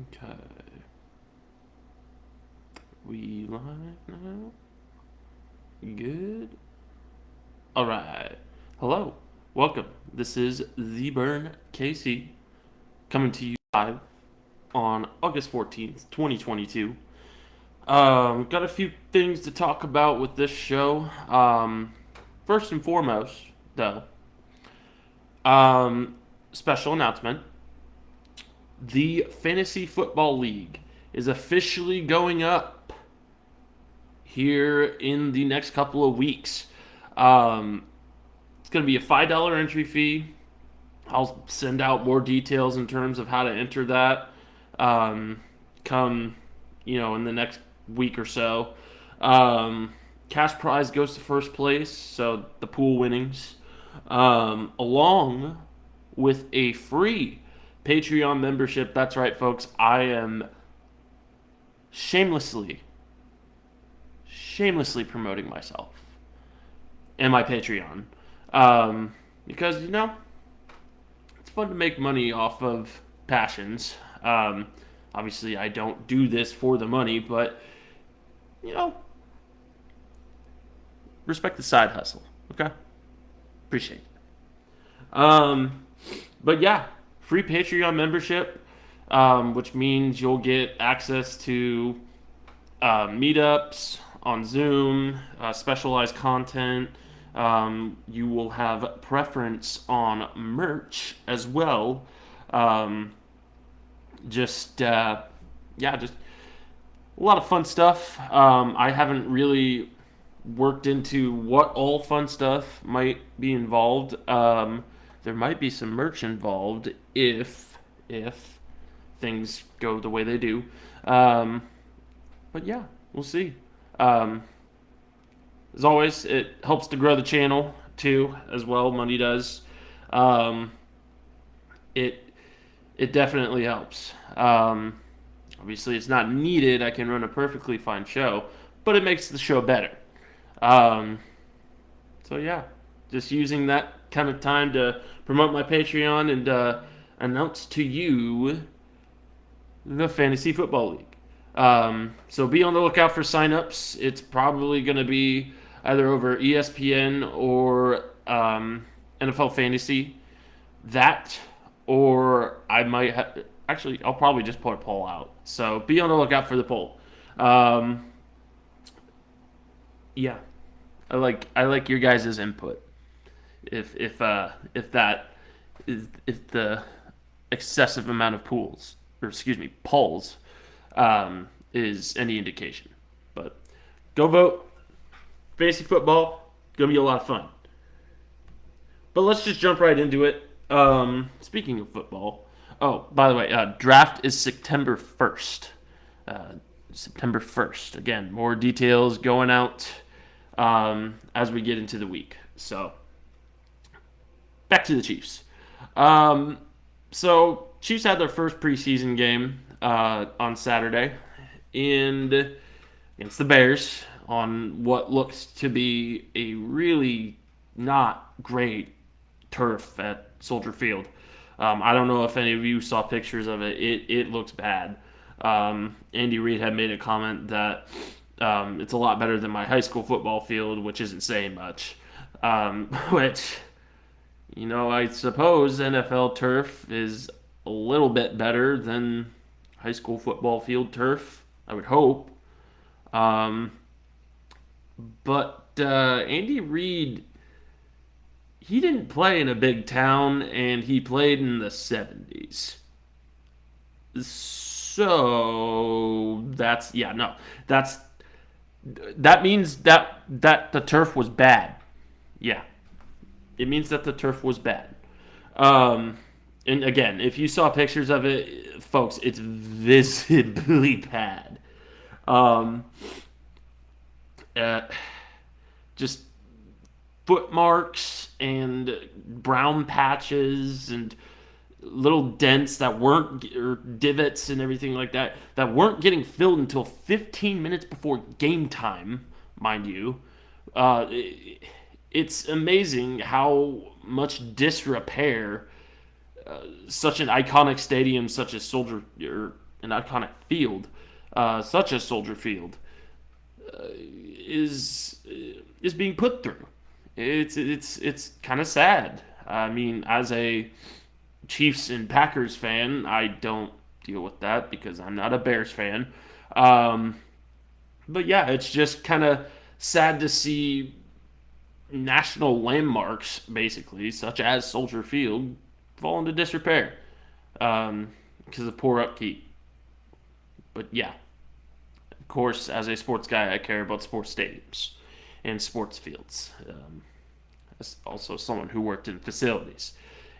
Okay. We live now? Good? Alright. Hello. Welcome. This is The Burn Casey coming to you live on August 14th, 2022. Got a few things to talk about with this show. First and foremost, though, um, special announcement. The Fantasy Football League is officially going up here in the next couple of weeks. It's going to be a $5 entry fee. I'll send out more details in terms of how to enter that come, in the next week or so. Cash prize goes to first place, so the pool winnings, along with a free Patreon membership. That's right, folks. I am shamelessly promoting myself and my Patreon. Because, it's fun to make money off of passions. Obviously, I don't do this for the money, but, you know, respect the side hustle, okay? Appreciate it. But yeah, free Patreon membership, which means you'll get access to meetups on Zoom, specialized content. You will have preference on merch as well. Just just a lot of fun stuff. I haven't really worked into what all fun stuff might be involved. There might be some merch involved if things go the way they do. But yeah, we'll see. As always, it helps to grow the channel too, as well. Money does. It it definitely helps. Obviously, it's not needed. I can run a perfectly fine show, but it makes the show better. Um, so yeah, just using that kind of time to promote my Patreon and announce to you the Fantasy Football League. So be on the lookout for signups. It's probably going to be either over ESPN or NFL Fantasy. That, or I might actually, I'll probably just put a poll out. So be on the lookout for the poll. Um, yeah, I like your guys' input. If the excessive amount of pools, or excuse me, polls, is any indication. But go vote. Fantasy football, gonna be a lot of fun. But let's just jump right into it. Speaking of football, oh, by the way, draft is September 1st. Uh, September 1st. Again, more details going out as we get into the week. So, back to the Chiefs. Um, so, Chiefs had their first preseason game on Saturday and against the Bears on what looks to be a really not great turf at Soldier Field. I don't know if any of you saw pictures of it. It looks bad. Andy Reid had made a comment that it's a lot better than my high school football field, which isn't saying much. Which, I suppose NFL turf is a little bit better than high school football field turf. I would hope. Um, but Andy Reid, he didn't play in a big town, and he played in the 70s. So that's yeah no that's that means that the turf was bad. Yeah, it means that the turf was bad. Um, and again, if you saw pictures of it, folks, it's visibly bad. Um, uh, just foot marks and brown patches and little dents that weren't, or divots and everything like that weren't getting filled until 15 minutes before game time, mind you. It's amazing how much disrepair such an iconic stadium such as Soldier or an iconic field, such as Soldier Field, is is being put through. It's kind of sad. I mean, as a Chiefs and Packers fan, I don't deal with that because I'm not a Bears fan. Um, but yeah, it's just kind of sad to see national landmarks, basically, such as Soldier Field, fall into disrepair because of poor upkeep. But yeah, of course, as a sports guy, I care about sports stadiums and sports fields. As also someone who worked in facilities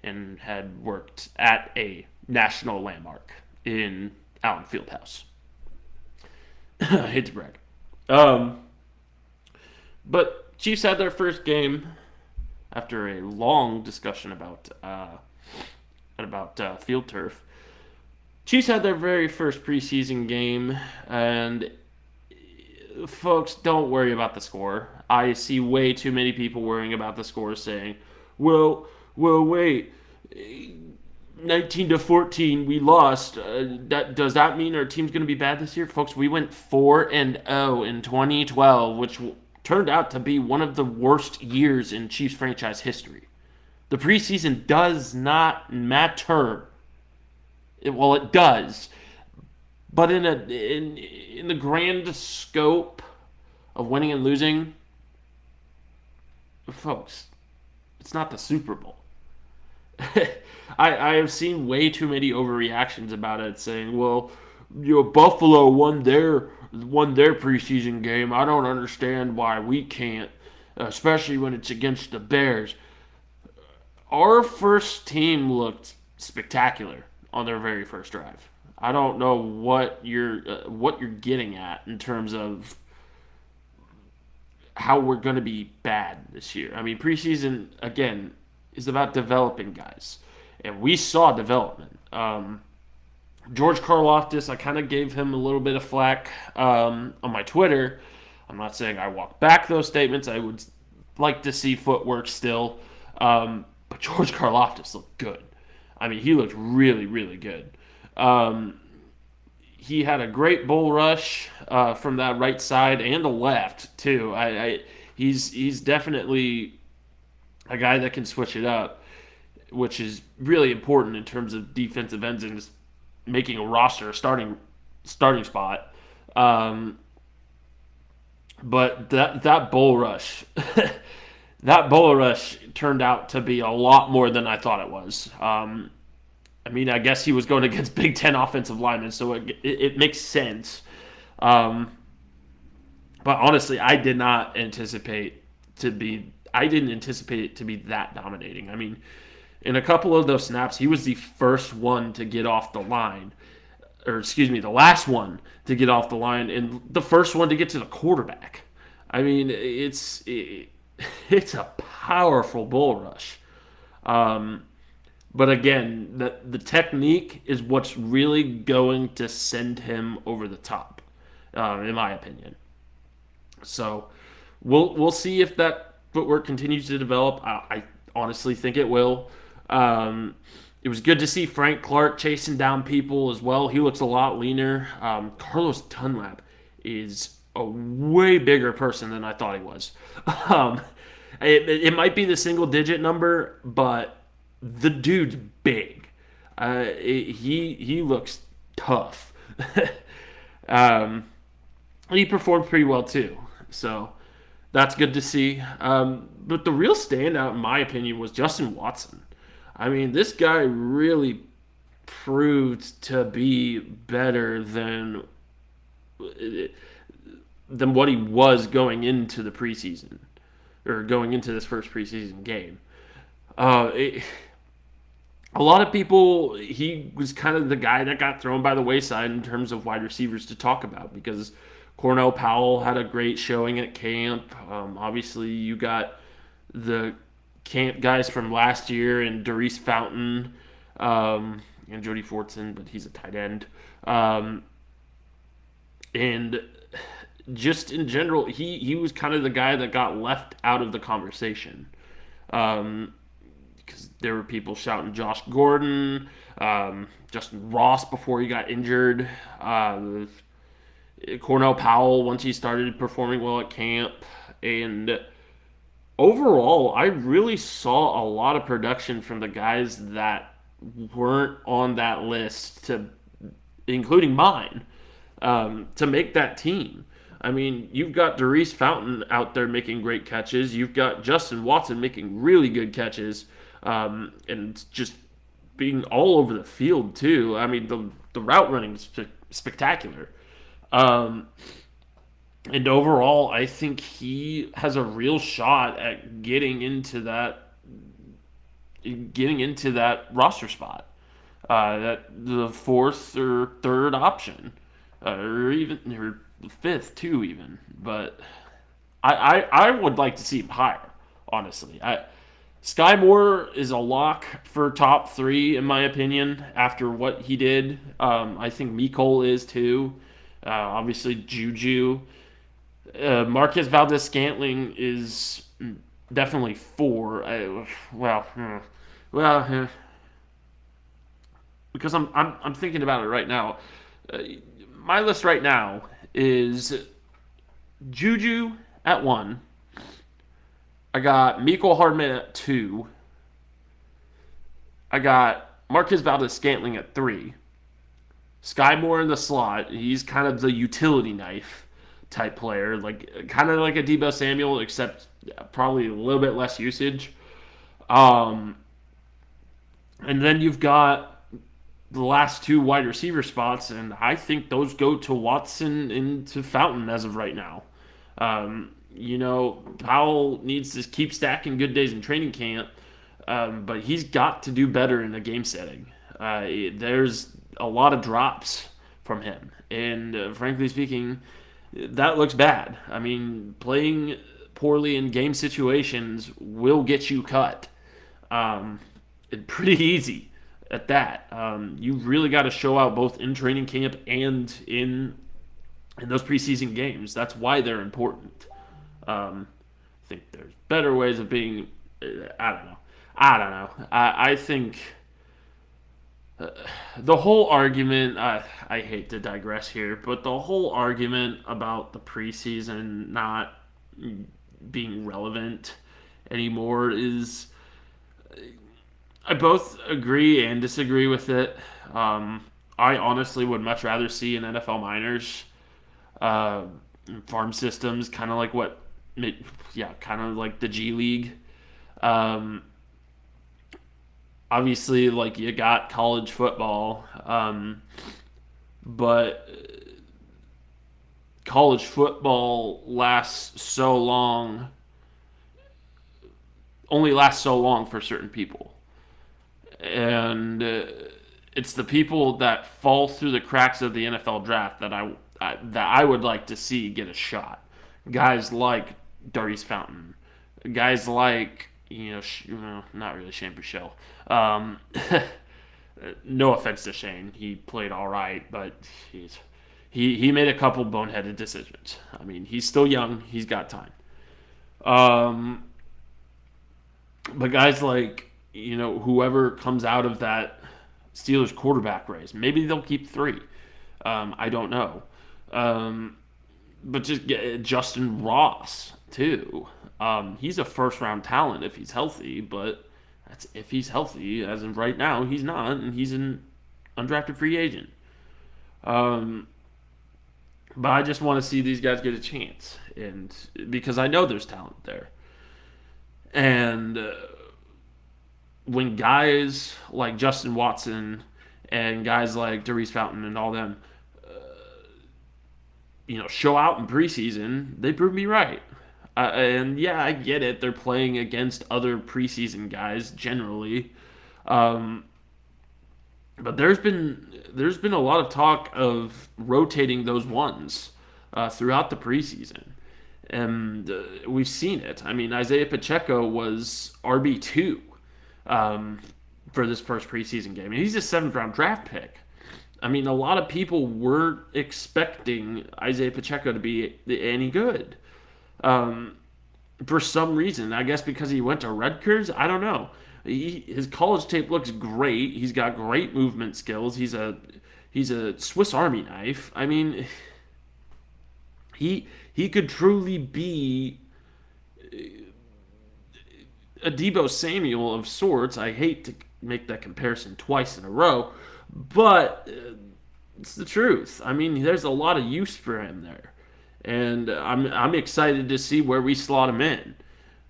and had worked at a national landmark in Allen Fieldhouse. I hate to brag. Um, but Chiefs had their first game after a long discussion about field turf. Chiefs had their very first preseason game, and folks, don't worry about the score. I see way too many people worrying about the score, saying, "Well, wait, 19-14, we lost. Does that mean our team's going to be bad this year, folks? We went 4-0 in 2012, which turned out to be one of the worst years in Chiefs franchise history. The preseason does not matter. It does, but in the grand scope of winning and losing, folks, it's not the Super Bowl. I have seen way too many overreactions about it, saying, "Well, Buffalo won their preseason game. I don't understand why we can't, especially when it's against the Bears." Our first team looked spectacular on their very first drive. I don't know what you're getting at in terms of how we're going to be bad this year. I mean, preseason again is about developing guys, and we saw development. George Karlaftis, I kind of gave him a little bit of flack on my Twitter. I'm not saying I walked back those statements. I would like to see footwork still, but George Karlaftis looked good. I mean, he looked really, really good. He had a great bull rush from that right side and the left too. He's definitely a guy that can switch it up, which is really important in terms of defensive ends and just making a roster, a starting spot. But that bull rush, that bull rush turned out to be a lot more than I thought it was. I mean, I guess he was going against Big Ten offensive linemen, so it makes sense. But honestly, I didn't anticipate it to be that dominating. I mean, in a couple of those snaps, he was the first one to get off the line, or excuse me, the last one to get off the line, and the first one to get to the quarterback. I mean, it's a powerful bull rush. But again, the technique is what's really going to send him over the top, in my opinion. So we'll see if that footwork continues to develop. I honestly think it will. It was good to see Frank Clark chasing down people as well. He looks a lot leaner. Carlos Dunlap is a way bigger person than I thought he was. It might be the single digit number, but the dude's big. He looks tough. He performed pretty well too, so that's good to see. But the real standout, in my opinion, was Justin Watson. I mean, this guy really proved to be better than what he was going into the preseason, or going into this first preseason game. A lot of people, he was kind of the guy that got thrown by the wayside in terms of wide receivers to talk about, because Cornell Powell had a great showing at camp. Obviously, you got the camp guys from last year, and Darius Fountain, and Jody Fortson, but he's a tight end. And just in general, he was kind of the guy that got left out of the conversation. Because There were people shouting Josh Gordon, Justin Ross before he got injured, Cornell Powell once he started performing well at camp, and overall, I really saw a lot of production from the guys that weren't on that list, to including mine, to make that team. I mean, you've got Darius Fountain out there making great catches. You've got Justin Watson making really good catches, and just being all over the field too. I mean, the route running is spectacular. Um, and overall, I think he has a real shot at getting into that roster spot. That the fourth or third option, or the fifth too, even. But I would like to see him higher. Honestly, Sky Moore is a lock for top three in my opinion after what he did. I think Mecole is too. Obviously Juju. Marquez Valdez Scantling is definitely four. Well, because I'm thinking about it right now. My list right now is Juju at one. I got Mecole Hardman at two. I got Marquez Valdez Scantling at three. Sky Moore in the slot. He's kind of the utility knife type player, like kind of like a Deebo Samuel, except probably a little bit less usage. Um, and then you've got the last two wide receiver spots, and I think those go to Watson and to Fountain as of right now. Powell needs to keep stacking good days in training camp, but he's got to do better in a game setting. There's a lot of drops from him, and frankly speaking, that looks bad. I mean, playing poorly in game situations will get you cut. Pretty easy at that. You really got to show out both in training camp and in those preseason games. That's why they're important. I think there's better ways of being. I don't know. I think the whole argument. I hate to digress here, but the whole argument about the preseason not being relevant anymore is. I both agree and disagree with it. I honestly would much rather see an NFL minors farm systems, kind of like kind of like the G League. Obviously, like you got college football, but college football only lasts so long for certain people. And it's the people that fall through the cracks of the NFL draft that I would like to see get a shot. Guys like Darius Fountain, guys like not really Shane Buechele. No offense to Shane, he played all right, but he made a couple boneheaded decisions. I mean, he's still young, he's got time. But guys like whoever comes out of that Steelers quarterback race, maybe they'll keep three. I don't know. But just get Justin Ross too. He's a first round talent if he's healthy, but that's if he's healthy. As of right now, he's not, and he's an undrafted free agent. But I just want to see these guys get a chance, and because I know there's talent there, and when guys like Justin Watson and guys like Darius Fountain and all them, show out in preseason, they prove me right. And yeah, I get it. They're playing against other preseason guys generally, but there's been a lot of talk of rotating those ones throughout the preseason, and we've seen it. I mean, Isaiah Pacheco was RB2 for this first preseason game, and he's a seventh round draft pick. I mean, a lot of people weren't expecting Isaiah Pacheco to be any good. For some reason, I guess because he went to Rutgers, I don't know. His college tape looks great. He's got great movement skills. He's a Swiss Army knife. I mean, he could truly be a Debo Samuel of sorts. I hate to make that comparison twice in a row, but it's the truth. I mean, there's a lot of use for him there, and I'm excited to see where we slot him in.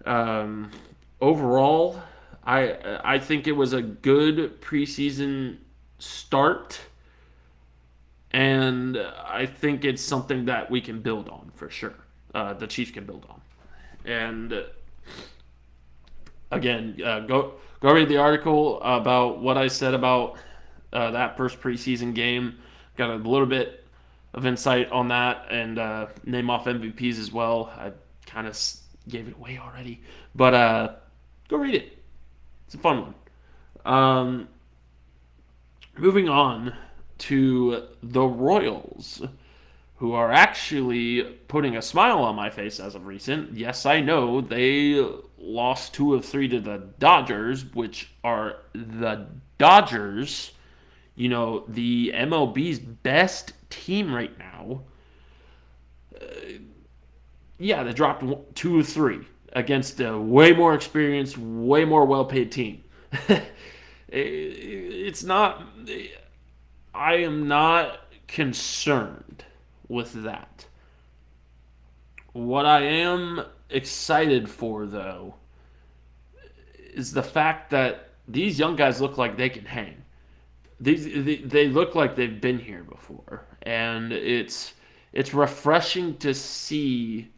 Um, Overall, I think it was a good preseason start, and I think it's something that we can build on for sure. The Chiefs can build on, and again, go read the article about what I said about that first preseason game. Got a little bit of insight on that, and name off MVPs as well. I kind of gave it away already, but go read it. It's a fun one. Um, Moving on to the Royals, who are actually putting a smile on my face as of recent. Yes, I know they lost 2 of 3 to the Dodgers, which are the Dodgers, the MLB's best team right now. Yeah, they dropped 2 of 3 against a way more experienced, way more well-paid team. It's not. I am not concerned with that. What I am excited for, though, is the fact that these young guys look like they can hang. They look like they've been here before, and it's refreshing to see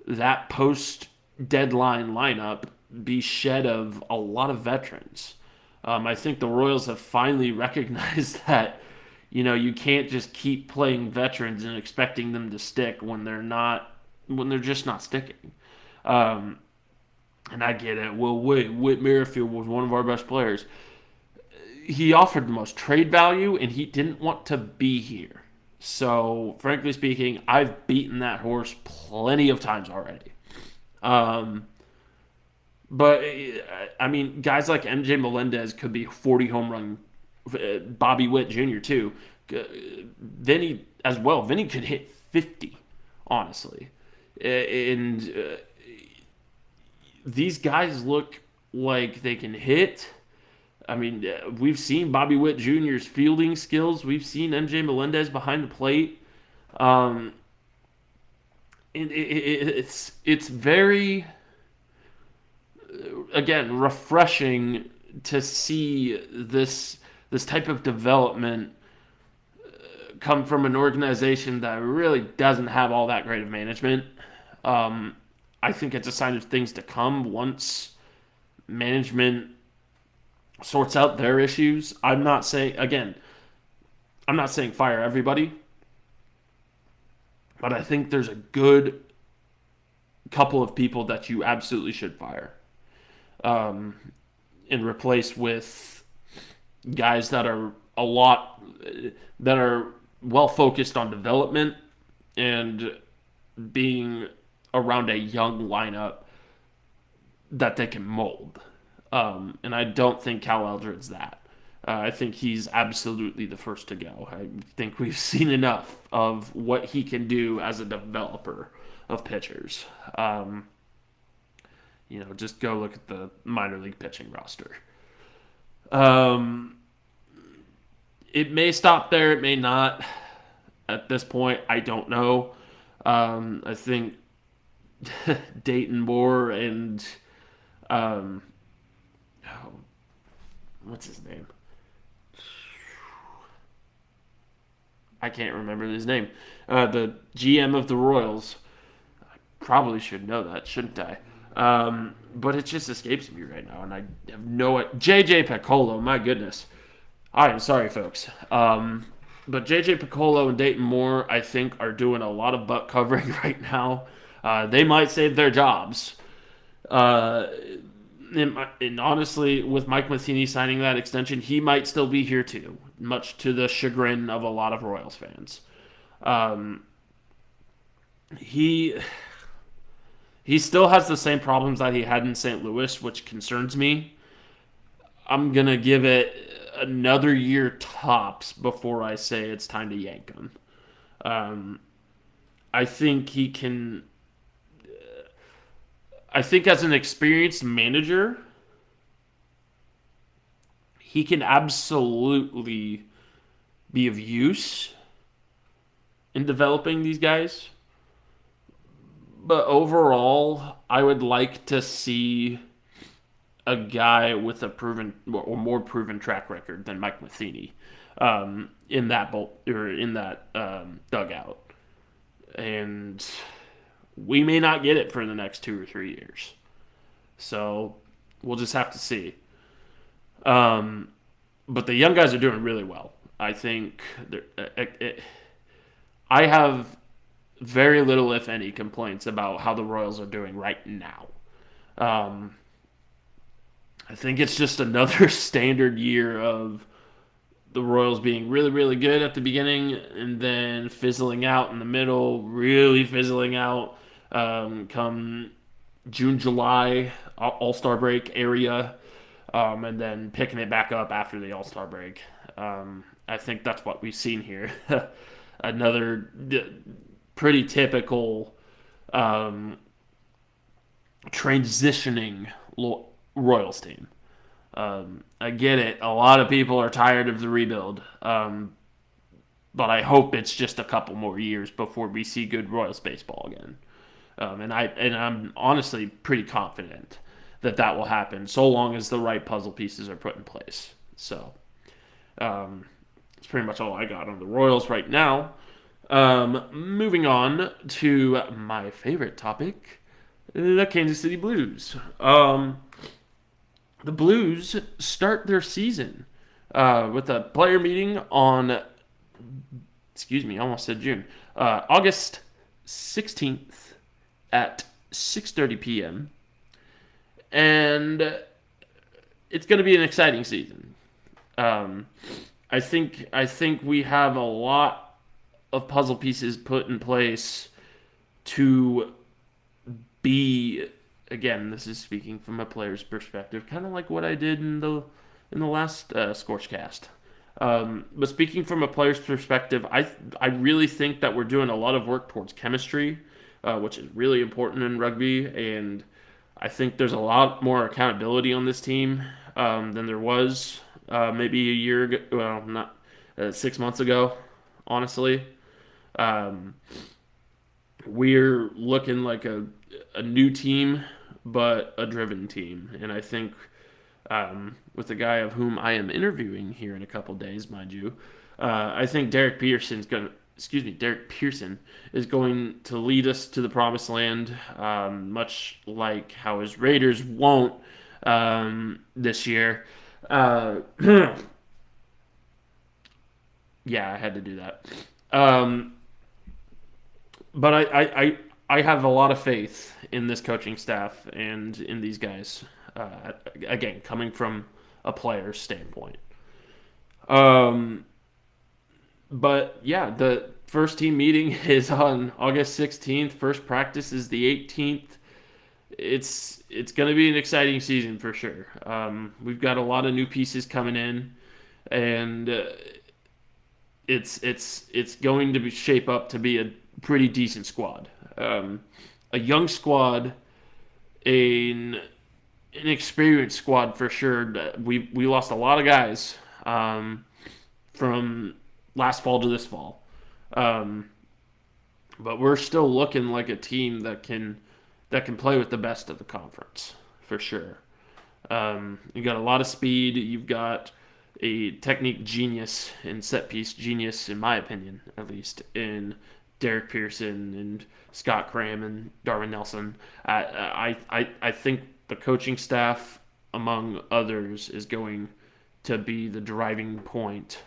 that post deadline lineup be shed of a lot of veterans. I think the Royals have finally recognized that you can't just keep playing veterans and expecting them to stick when they're just not sticking. Um, and I get it. Well, wait, Whit Merrifield was one of our best players. He offered the most trade value, and he didn't want to be here. So, frankly speaking, I've beaten that horse plenty of times already. Um, but I mean, guys like MJ Melendez could be 40 home run. Bobby Witt Jr. too. Vinny as well. Vinny could hit 50, honestly. And these guys look like they can hit. I mean, we've seen Bobby Witt Jr.'s fielding skills. We've seen MJ Melendez behind the plate. Um, and it's very, again, refreshing to see this type of development come from an organization that really doesn't have all that great of management. I think it's a sign of things to come once management sorts out their issues. I'm not saying fire everybody, but I think there's a good couple of people that you absolutely should fire, and replace with guys that are well focused on development and being around a young lineup that they can mold. And I don't think Cal Eldred's that. I think he's absolutely the first to go. I think we've seen enough of what he can do as a developer of pitchers. Just go look at the minor league pitching roster. It may stop there. It may not. At this point, I don't know. I think Dayton Moore and what's his name? I can't remember his name. The GM of the Royals. I probably should know that, shouldn't I? But it just escapes me right now, and I have no idea. JJ Piccolo, my goodness. I am sorry, folks. But JJ Piccolo and Dayton Moore, I think, are doing a lot of butt covering right now. They might save their jobs. And honestly, with Mike Matheny signing that extension, he might still be here too, much to the chagrin of a lot of Royals fans. He still has the same problems that he had in St. Louis, which concerns me. I'm gonna give it another year tops before I say it's time to yank him. Um, I think he can. I think as an experienced manager, he can absolutely be of use in developing these guys. But overall, I would like to see a guy with a proven or more proven track record than Mike Matheny in that bolt or in that dugout, and we may not get it for the next 2 or 3 years. So we'll just have to see. Um, but the young guys are doing really well. I think I have very little, if any, complaints about how the Royals are doing right now. Um, I think it's just another standard year of the Royals being really, really good at the beginning and then fizzling out in the middle, really fizzling out come June, July, All Star break area, and then picking it back up after the All Star break. I think that's what we've seen here. Another pretty typical um, transitioning Royals team. I get it. A lot of people are tired of the rebuild, but I hope it's just a couple more years before we see good Royals baseball again. And I'm honestly pretty confident that that will happen, so long as the right puzzle pieces are put in place. So that's pretty much all I got on the Royals right now. Moving on to my favorite topic, the Kansas City Blues. The Blues start their season with a player meeting on, excuse me, I almost said June, August 16th at 6:30 p.m. And it's going to be an exciting season. Um, I think we have a lot of puzzle pieces put in place to be, again, this is speaking from a player's perspective, kind of like what I did in the last ScorchCast. But speaking from a player's perspective, I really think that we're doing a lot of work towards chemistry, which is really important in rugby, and I think there's a lot more accountability on this team than there was maybe a year ago. Well, not 6 months ago, honestly. Um, we're looking like a new team, but a driven team. And I think with the guy of whom I am interviewing here in a couple days, mind you, I think Derek Pearson is going to lead us to the promised land, much like how his Raiders won't this year. Yeah, I had to do that. Um, but I have a lot of faith in this coaching staff and in these guys. Again, coming from a player's standpoint. Um, but yeah, the first team meeting is on August 16th. First practice is the 18th. It's going to be an exciting season for sure. We've got a lot of new pieces coming in, and it's going to shape up to be a pretty decent squad. A young squad, an inexperienced squad for sure. We lost a lot of guys from last fall to this fall, um, but we're still looking like a team that can play with the best of the conference for sure. You got a lot of speed. You've got a technique genius and set piece genius, in my opinion, at least, in Derek Pearson and Scott Cram and Darwin Nelson. I think the coaching staff, among others, is going to be the driving point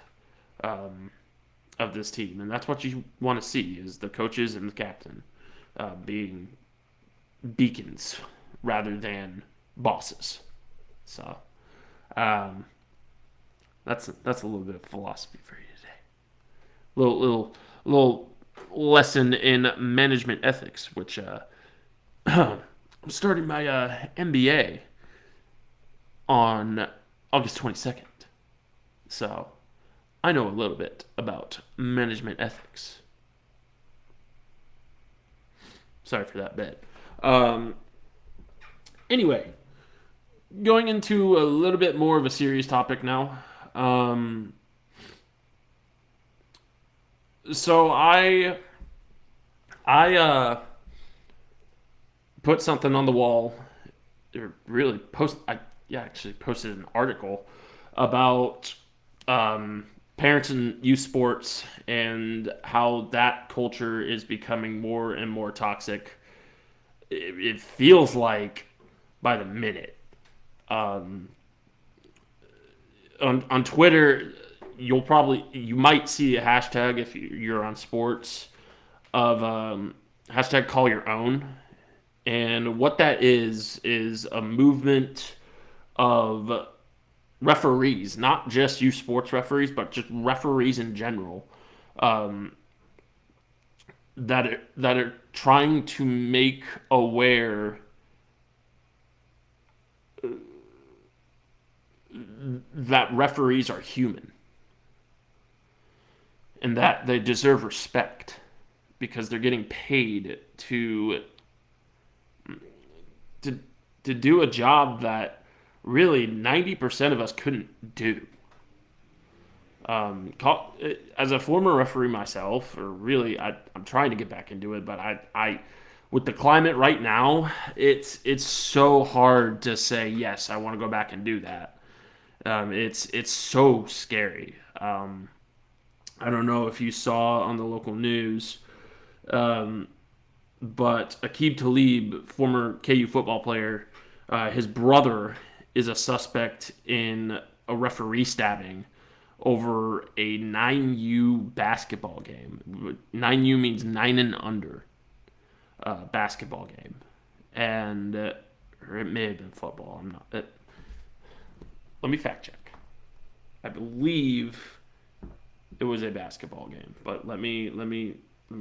of this team, and that's what you want to see: is the coaches and the captain being beacons rather than bosses. So um, that's a little bit of philosophy for you today. Little lesson in management ethics, which I'm starting my MBA on August 22nd. So I know a little bit about management ethics. Sorry for that bit. Um, anyway, going into a little bit more of a serious topic now. Um, so I put something on the wall, or really actually posted an article about um, parents in youth sports and how that culture is becoming more and more toxic. It feels like by the minute. Um, on Twitter, you might see a hashtag if you're on sports of hashtag call your own. And what that is a movement of referees, not just youth sports referees, but just referees in general, um, that are trying to make aware that referees are human and that they deserve respect because they're getting paid to to do a job that really 90% of us couldn't do. As a former referee myself, or really, I'm trying to get back into it, but with the climate right now, it's so hard to say yes, I want to go back and do that. It's so scary. I don't know if you saw on the local news, um, but Aqib Talib, former KU football player, his brother is a suspect in a referee stabbing over a 9U basketball game. 9U means 9 and under basketball game. And or it may have been football. I'm not. Let me fact check. I believe it was a basketball game, but let me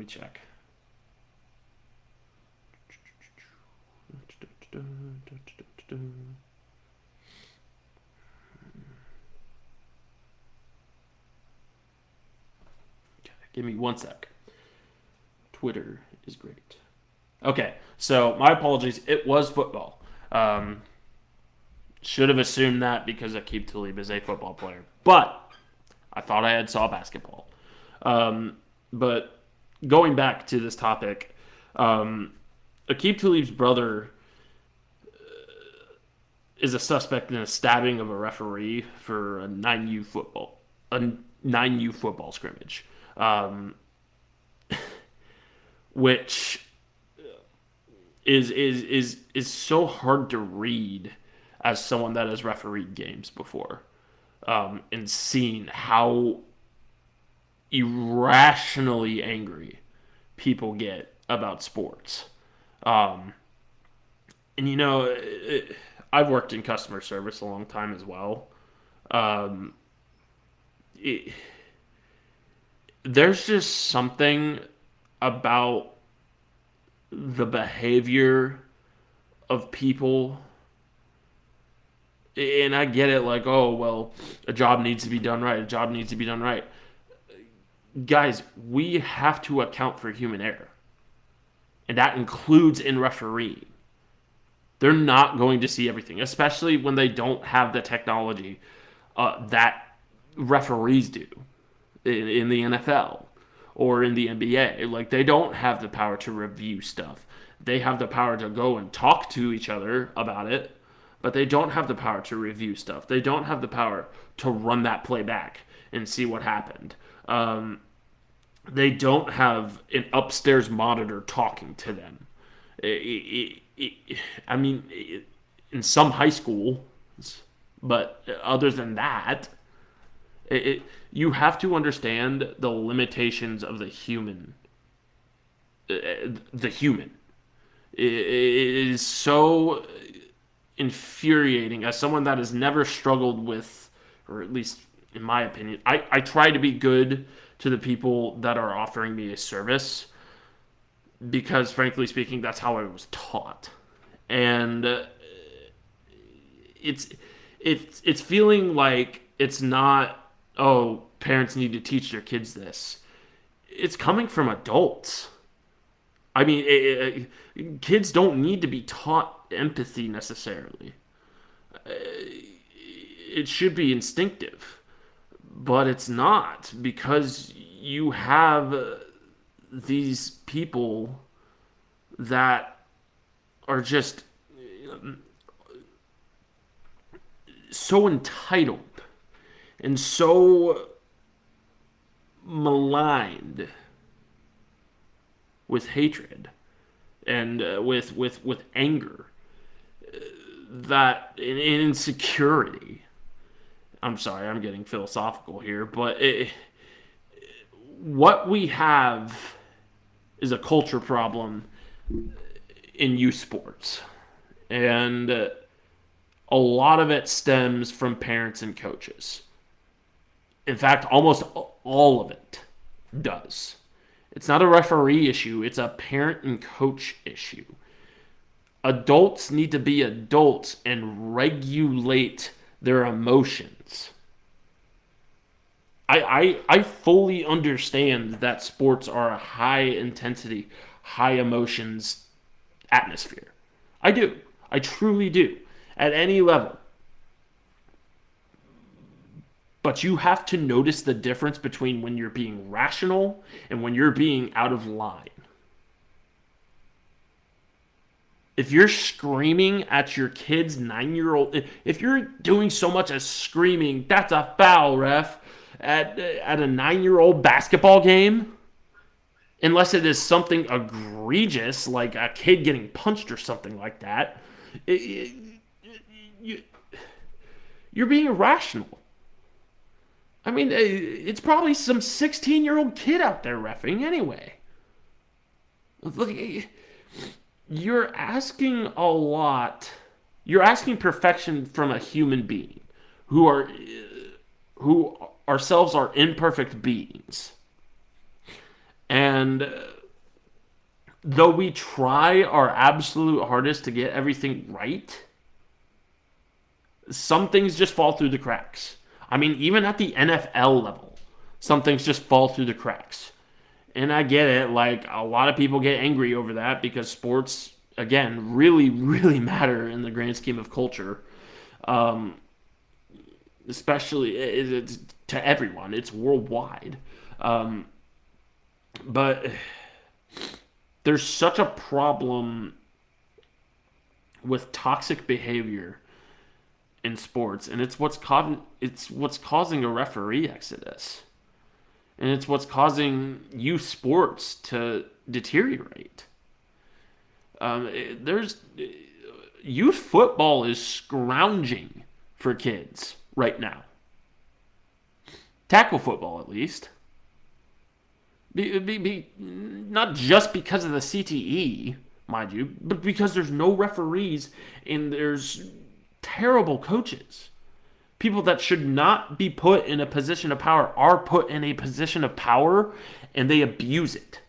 check. Give me one sec. Twitter is great. Okay, so my apologies. It was football. Um, should have assumed that because Aqib Talib is a football player, but I thought I had saw basketball. But going back to this topic, Aqib Talib's brother is a suspect in a stabbing of a referee for a 9U football scrimmage, um, which is so hard to read as someone that has refereed games before, and seen how irrationally angry people get about sports. Um, and I've worked in customer service a long time as well. Um, it, there's just something about the behavior of people, and I get it, like, oh well, a job needs to be done right, a job needs to be done right. Guys, we have to account for human error, and that includes in refereeing. They're not going to see everything, especially when they don't have the technology that referees do in the NFL or in the NBA. Like, they don't have the power to review stuff. They have the power to go and talk to each other about it, but they don't have the power to review stuff. They don't have the power to run that play back and see what happened. They don't have an upstairs monitor talking to them. I mean, in some high schools, but other than that, you have to understand the limitations of the human. The human. It is so infuriating as someone that has never struggled with, or at least in my opinion, I try to be good to the people that are offering me a service because, frankly speaking, that's how I was taught. And it's it's feeling like it's not, oh, parents need to teach their kids this. It's coming from adults. I mean, kids don't need to be taught empathy necessarily. It should be instinctive, but it's not, because you have these people that are just so entitled and so maligned with hatred and with anger, that and insecurity. I'm sorry, I'm getting philosophical here, but what we have is a culture problem in youth sports, and a lot of it stems from parents and coaches. In fact, almost all of it does. It's not a referee issue, it's a parent and coach issue. Adults need to be adults and regulate their emotions. I fully understand that sports are a high intensity, high emotions atmosphere. I do. I truly do. At any level. But you have to notice the difference between when you're being rational and when you're being out of line. If you're screaming at your kid's 9-year-old, if you're doing so much as screaming, that's a foul, ref, at a 9-year-old basketball game, unless it is something egregious like a kid getting punched or something like that, you're being irrational. I mean, it's probably some 16-year-old kid out there reffing anyway. Look, you're asking a lot. You're asking perfection from a human being who ourselves are imperfect beings. And though we try our absolute hardest to get everything right, some things just fall through the cracks. I mean, even at the NFL level, some things just fall through the cracks. And I get it, like, a lot of people get angry over that because sports, again, really, really matter in the grand scheme of culture. Especially it's to everyone. It's worldwide. But there's such a problem with toxic behavior in sports, and it's what's causing a referee exodus, and it's what's causing youth sports to deteriorate. There's youth football is scrounging for kids right now. Tackle football, at least. Not just because of the CTE, mind you, but because there's no referees and there's terrible coaches. People that should not be put in a position of power are put in a position of power, and they abuse it.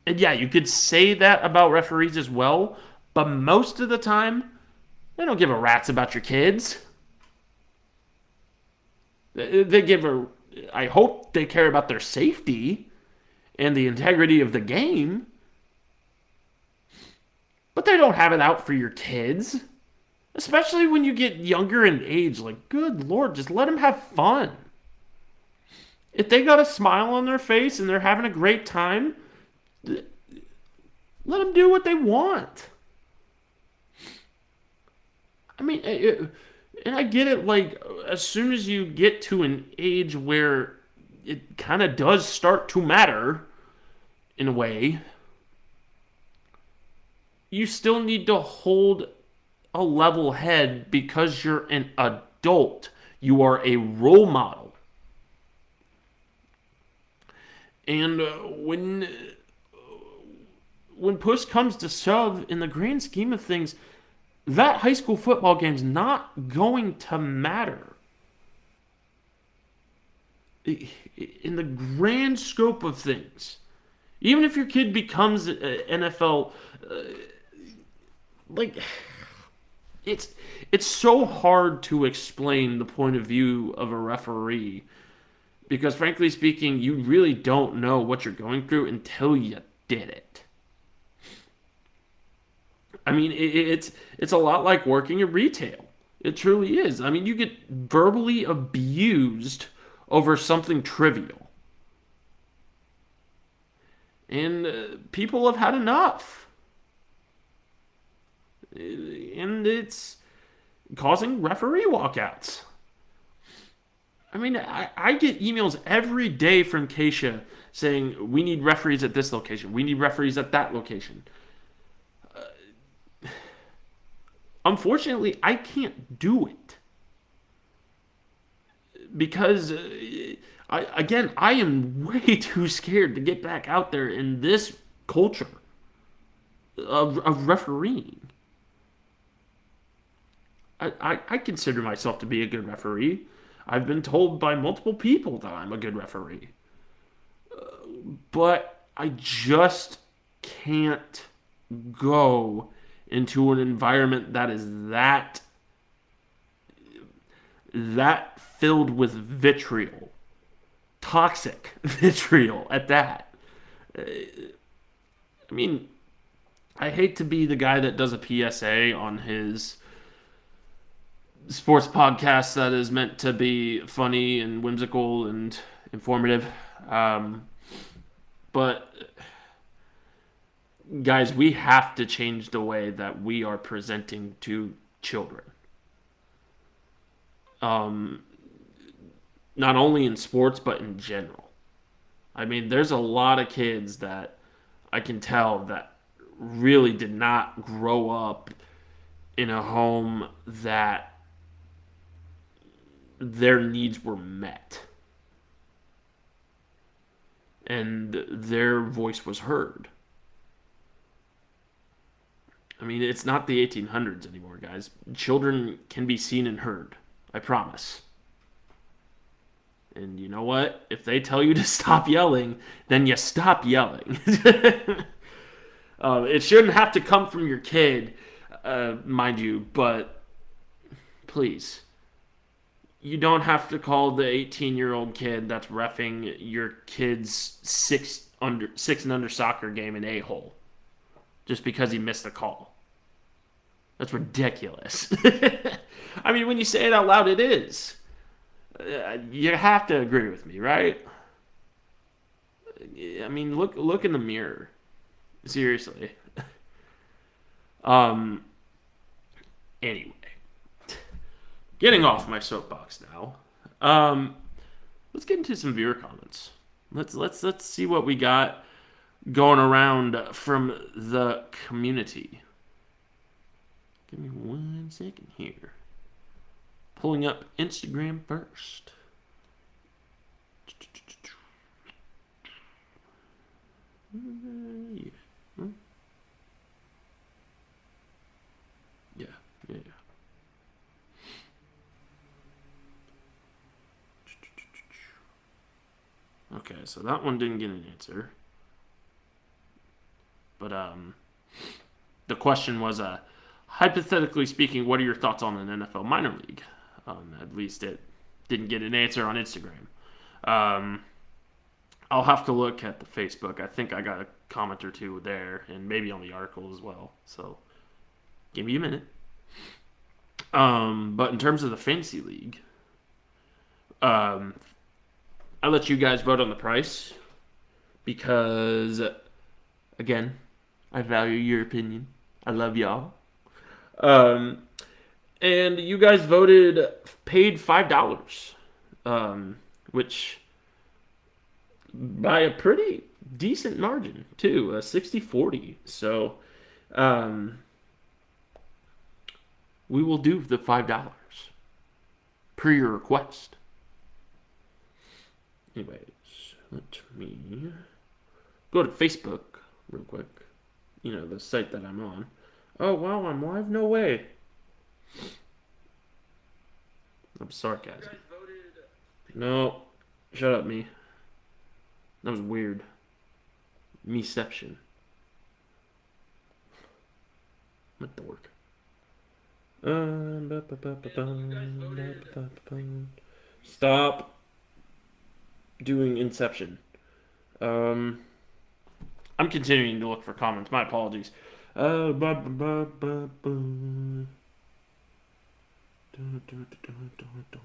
And yeah, you could say that about referees as well, but most of the time, they don't give a rat's about your kids. I hope they care about their safety and the integrity of the game, but they don't have it out for your kids. Especially when you get younger in age. Like, good Lord, just let them have fun. If they got a smile on their face and they're having a great time, let them do what they want. I mean, and I get it, like, as soon as you get to an age where it kind of does start to matter, in a way, you still need to hold a level head because you're an adult. You are a role model. And when push comes to shove, in the grand scheme of things, that high school football game's not going to matter. In the grand scope of things, even if your kid becomes an NFL, like, it's so hard to explain the point of view of a referee because frankly speaking, you really don't know what you're going through until you did it. I mean, it's a lot like working in retail. It truly is. I mean, you get verbally abused over something trivial, and people have had enough, and it's causing referee walkouts. I mean, I get emails every day from Keisha saying we need referees at this location, we need referees at that location. Unfortunately, I can't do it because I am way too scared to get back out there in this culture of refereeing. I consider myself to be a good referee. I've been told by multiple people that I'm a good referee. But I just can't go into an environment that is that filled with vitriol, toxic vitriol at that. I mean, I hate to be the guy that does a PSA on his sports podcast that is meant to be funny and whimsical and informative. But guys, we have to change the way that we are presenting to children. Not only in sports, but in general. I mean, there's a lot of kids that I can tell that really did not grow up in a home that their needs were met and their voice was heard. I mean, it's not the 1800s anymore, guys. Children can be seen and heard. I promise. And you know what? If they tell you to stop yelling, then you stop yelling. It shouldn't have to come from your kid, mind you, but please. You don't have to call the 18-year-old kid that's reffing your kid's six and under soccer game an a-hole just because he missed a call. That's ridiculous. I mean, when you say it out loud, it is. You have to agree with me, right? I mean, look in the mirror. Seriously. Anyway, getting off my soapbox now. Let's get into some viewer comments. Let's see what we got going around from the community. Give me 1 second here. Pulling up Instagram first. Yeah. Okay, so that one didn't get an answer. But the question was, hypothetically speaking, what are your thoughts on an NFL minor league? At least it didn't get an answer on Instagram. I'll have to look at the Facebook. I think I got a comment or two there, and maybe on the article as well. So, give me a minute. But in terms of the fantasy league, I let you guys vote on the price because, again, I value your opinion. I love y'all. And you guys paid $5, which by a pretty decent margin too, 60-40. So, we will do the $5 per your request. Anyways, let me go to Facebook real quick. You know, the site that I'm on. Oh, wow, I'm live? No way. I'm sarcasm. No. Shut up, me. That was weird. Meception. I'm a dork. Stop doing Inception. Um, I'm continuing to look for comments. My apologies. Uh, ba, ba, ba, ba, ba. Dun, dun, dun, dun, dun.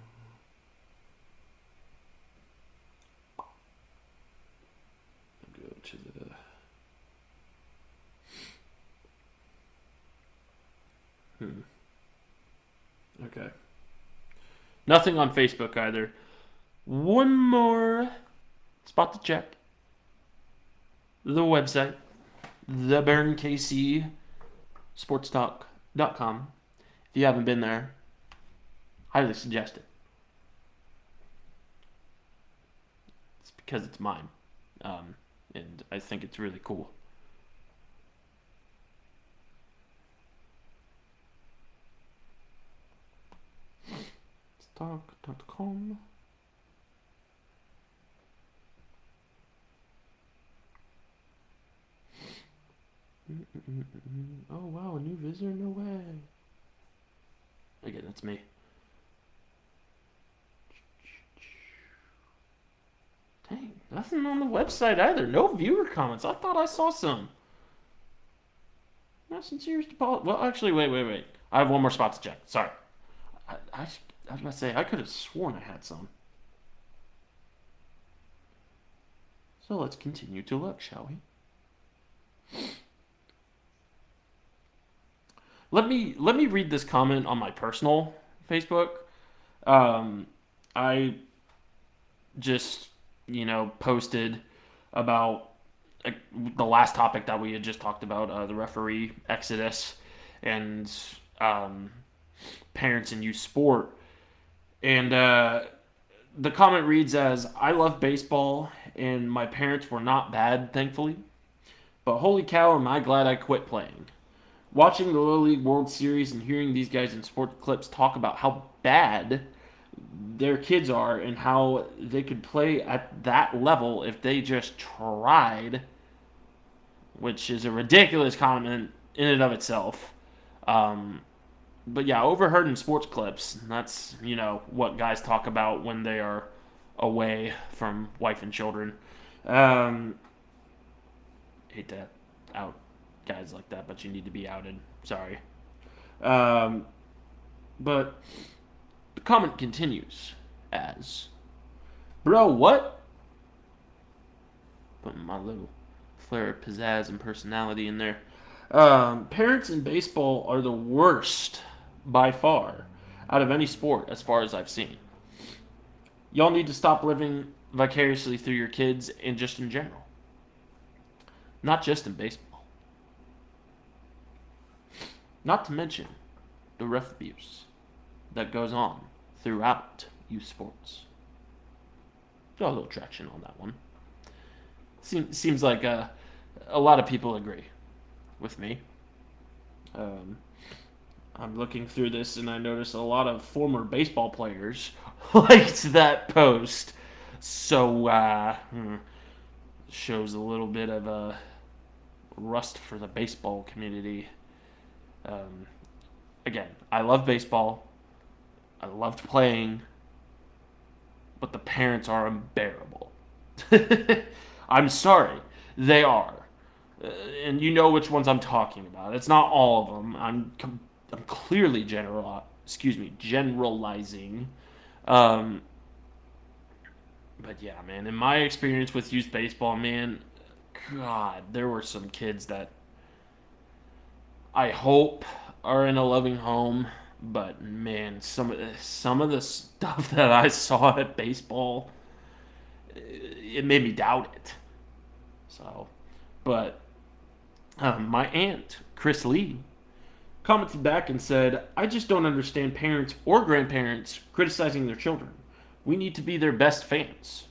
Go to the. Okay. Nothing on Facebook either. One more spot to check. The website, theburnkcsportstalk.com. If you haven't been there, highly suggest it. It's because it's mine, and I think it's really cool. Talk.com. Oh wow, a new visitor? No way. Again, that's me. Dang, nothing on the website either. No viewer comments. I thought I saw some. No sincere apology. Well, actually, wait. I have one more spot to check. Sorry. I was about to say, I could have sworn I had some. So let's continue to look, shall we? Let me read this comment on my personal Facebook. Um, I just posted about the last topic that we had just talked about, the referee exodus and um, parents in youth sport. And the comment reads as, I love baseball and my parents were not bad, thankfully. But holy cow, am I glad I quit playing. Watching the Little League World Series and hearing these guys in sport clips talk about how bad their kids are and how they could play at that level if they just tried, which is a ridiculous comment in and of itself. Um, but yeah, overheard in sports clips. That's what guys talk about when they are away from wife and children. Um, hate to out guys like that, but you need to be outed. Sorry. Um, but the comment continues as, bro, what? Putting my little flair of pizzazz and personality in there. Parents in baseball are the worst by far out of any sport as far as I've seen. Y'all need to stop living vicariously through your kids and just in general. Not just in baseball. Not to mention the ref abuse that goes on throughout youth sports. Got a little traction on that one. Seems like a lot of people agree with me. Um, I'm looking through this and I notice a lot of former baseball players liked that post. So, shows a little bit of a rust for the baseball community. Um, Again, I love baseball. I loved playing. But the parents are unbearable. I'm sorry. They are. And you know which ones I'm talking about. It's not all of them. I'm clearly generalizing. Um, but yeah, man, in my experience with youth baseball, man, God, there were some kids that I hope are in a loving home, but man, some of the stuff that I saw at baseball, it made me doubt it. So, but my aunt Chris Lee commented back and said, "I just don't understand parents or grandparents criticizing their children. We need to be their best fans."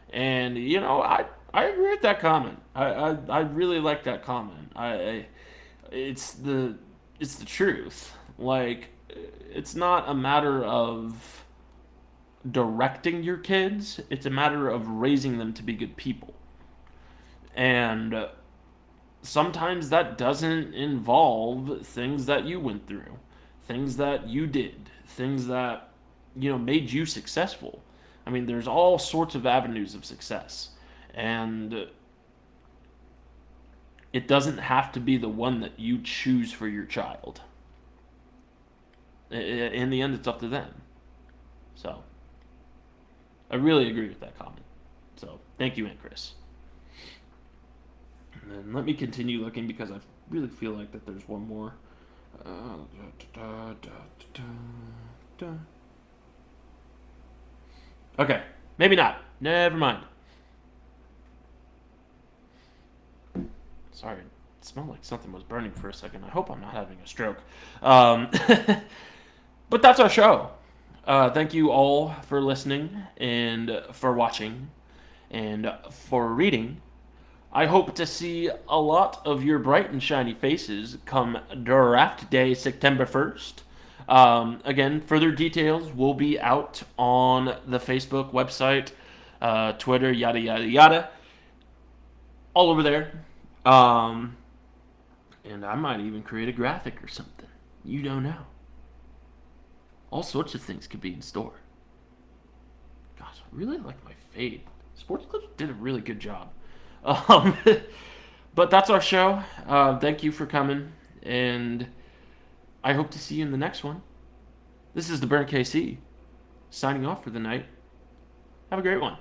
And I agree with that comment. I really like that comment. It's the truth. Like, it's not a matter of directing your kids. It's a matter of raising them to be good people. And sometimes that doesn't involve things that you went through, things that you did, things that, made you successful. I mean, there's all sorts of avenues of success. And it doesn't have to be the one that you choose for your child. In the end, it's up to them. So, I really agree with that comment. So, thank you, Aunt Chris. And then let me continue looking because I really feel like that there's one more. Okay, maybe not. Never mind. Sorry, it smelled like something was burning for a second. I hope I'm not having a stroke. But that's our show. Thank you all for listening and for watching and for reading. I hope to see a lot of your bright and shiny faces come draft day, September 1st. Again, further details will be out on the Facebook website, Twitter, yada, yada, yada. All over there. And I might even create a graphic or something. You don't know. All sorts of things could be in store. Gosh, I really like my fade. Sports Clips did a really good job. But that's our show. Thank you for coming, and I hope to see you in the next one. This is the Burn KC, signing off for the night. Have a great one.